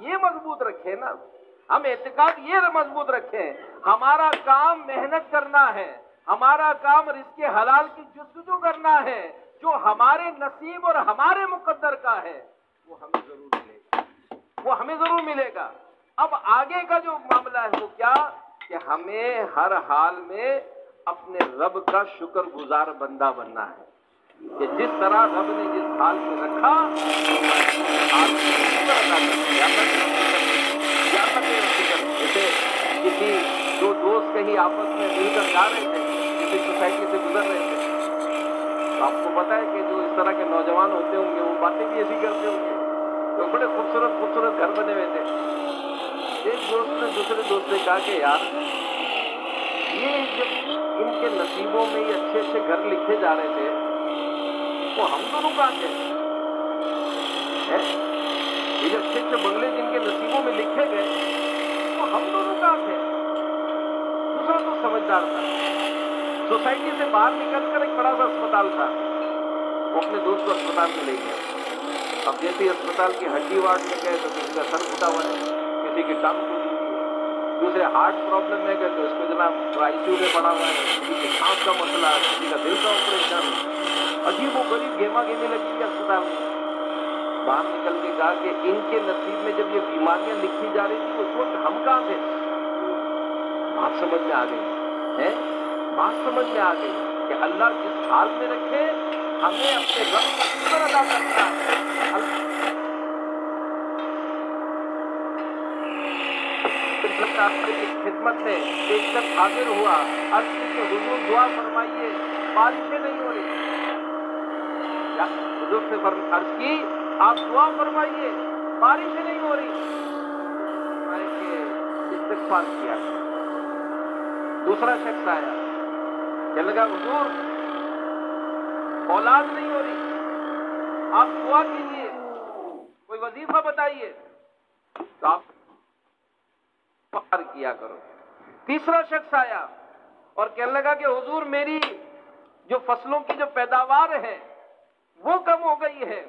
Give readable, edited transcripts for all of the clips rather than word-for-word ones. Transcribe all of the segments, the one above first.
یہ مضبوط رکھیں نا، ہم اعتقاد یہ مضبوط رکھیں، ہمارا کام محنت کرنا ہے، ہمارا کام رزق حلال کی جستجو کرنا ہے، جو ہمارے نصیب اور ہمارے مقدر کا ہے وہ ہمیں ضرور ملے گا، وہ ہمیں ضرور ملے گا۔ اب آگے کا جو معاملہ ہے وہ کیا کہ ہمیں ہر حال میں اپنے رب کا شکر گزار بندہ بننا ہے کہ جس طرح رب نے جس حال میں رکھا حال میں شکر ادا کرنا۔ جیسے کسی دو دوست کہیں آپس میں مل کر جا رہے تھے، کسی سوسائٹی سے گزر رہے تھے، تو آپ کو پتا ہے کہ جو اس طرح کے نوجوان ہوتے ہوں گے وہ باتیں بھی ایسی کرتے ہوں گے، تو بڑے خوبصورت خوبصورت گھر بنے ہوئے تھے۔ ایک دوست نے دوسرے دوست سے کہا کہ یار یہ جب ان کے نصیبوں میں یہ اچھے اچھے گھر لکھے جا رہے تھے وہ ہم دونوں کہاں تھے؟ یہ جو اچھے اچھے بنگلے جن کے نصیبوں میں لکھے گئے وہ ہم دونوں کہاں تھے؟ دوسرا تو سمجھدار تھا، سوسائٹی سے باہر نکل کر ایک بڑا سا اسپتال تھا، وہ اپنے دوست کو اسپتال میں لے گیا۔ اب جیسے ہی اسپتال کی ہڈی وارڈ میں گئے تو کسی کا سر پھٹا ہوا ہے، کسی کی ٹانگ ٹوٹی ہوئی ہے، دوسرے ہارٹ پرابلم میں گئے تو اس کو جناب آئی سی یو میں پڑا ہوا ہے، کسی کی سانس کا مسئلہ، کسی کا دل کا آپریشن، عجیب و غریب گھیما گھیمی لگی ہے اسپتال میں۔ باہر نکل کے کہا کہ ان کے نصیب میں جب یہ بیماریاں لکھی جا رہی تھی اس وقت ہم کہاں تھے؟ بات سمجھ میں آ گئی، بات سمجھ میں آ گئی کہ اللہ جس حال میں رکھے ہمیں اپنے رب کا شکر ادا کرنا ہے۔ کی خدمت میں ایک شخص حاضر ہوا، عرض کی کہ حضور دعا فرمائیے بارشیں نہیں ہو رہی۔ حضور سے عرض کی آپ دعا فرمائیے بارشیں نہیں ہو رہی، استغفار کیا۔ دوسرا شخص آیا، کہنے لگا حضور اولاد نہیں ہو رہی، آپ دعا کیجیے، کوئی وظیفہ بتائیے، تو آپ کیا کرو۔ تیسرا شخص آیا اور کہنے لگا کہ حضور میری جو فصلوں کی جو پیداوار ہے وہ کم ہو گئی ہے،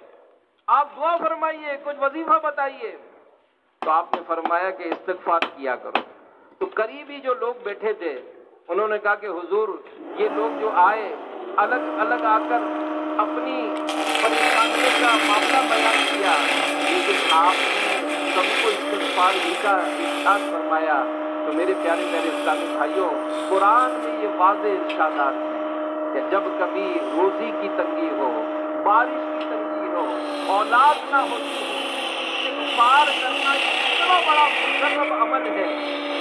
آپ دعا فرمائیے، کچھ وظیفہ بتائیے، تو آپ نے فرمایا کہ استغفار کیا کرو۔ تو قریبی جو لوگ بیٹھے تھے انہوں نے کہا کہ حضور یہ لوگ جو آئے الگ الگ آ کر اپنی پریشانیوں کا معاملہ بیان کیا، لیکن آپ نے سب کو استغفار ہی کا ارشاد فرمایا۔ تو میرے پیارے پیارے اسلامی بھائیوں، قرآن میں یہ واضح ارشادات ہیں کہ جب کبھی روزی کی تنگی ہو، بارش کی تنگی ہو، اولاد نہ ہوتی ہو، استغفار کرنا اتنا بڑا مقرب عمل ہے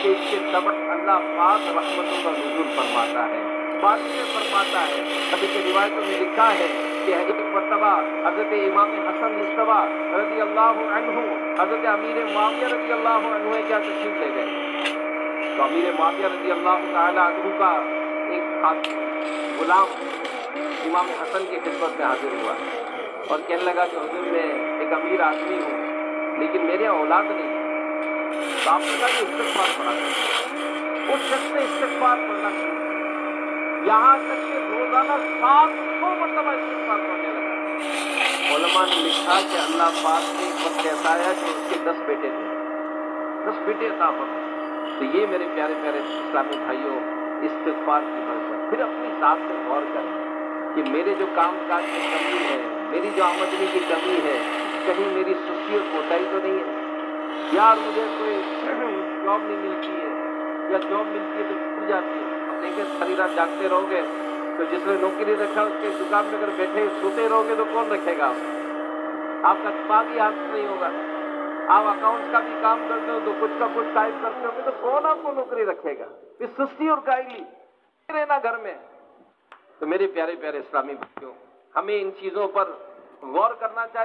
کہ اس کے سبب اللہ پاک رحمتوں کا نزول فرماتا ہے، بارشیں فرماتا ہے۔ ابھی کے روایتوں میں لکھا ہے کہ ایک مرتبہ حضرت امام حسن مصطفیٰ رضی اللہ عنہ حضرت امیر معاویہ رضی اللہ عنہ کیا تشریف لے گئے، تو امیر معاویہ رضی اللہ تعالی عنہ کا ایک غلام امام حسن کی خدمت میں حاضر ہوا اور کہنے لگا کہ حضور میں ایک امیر آدمی ہوں لیکن میرے اولاد نہیں ہے، تو آپ نے کہا کہ استغفار پڑھا کرو۔ اس شخص نے استغفار پڑھنا شروع کیا، یہاں تک کہ روزانہ 700 مرتبہ استغفار پڑھنے لگا۔ علماء نے لکھا کہ اللہ پاک نے ایک وقت ایسا آیا کہ اس کے 10 بیٹے تھے، 10 بیٹے عطا فرمائے۔ تو یہ میرے پیارے پیارے اسلامی بھائیوں استغفار کی برکت۔ پھر اپنی ذات سے غور کریں کہ میرے جو کام کاج کی کمی ہے، میری جو آمدنی کی کمی ہے، کہیں میری سستی اور کوتاہی تو نہیں ہے؟ یار مجھے کوئی جاب نہیں ملتی ہے یا جاب ملتی ہے تو چھوٹ جاتی ہے، اب دیکھیں ساری رات جاگتے رہو گے تو جس نے نوکری رکھا اس کے دکان میں اگر بیٹھے سوتے رہو گے تو کون رکھے گا؟ آپ کا دماغ ہی ہاتھ نہیں ہوگا۔ آپ اکاؤنٹس کا بھی کام کرتے ہو تو کچھ کا کچھ ٹائپ کرتے ہو تو کون آپ کو نوکری رکھے گا؟ پھر سستی اور کاہلی رہنا گھر میں۔ تو میرے پیارے پیارے اسلامی بھائیوں، ہمیں ان چیزوں پر غور کرنا چاہیے۔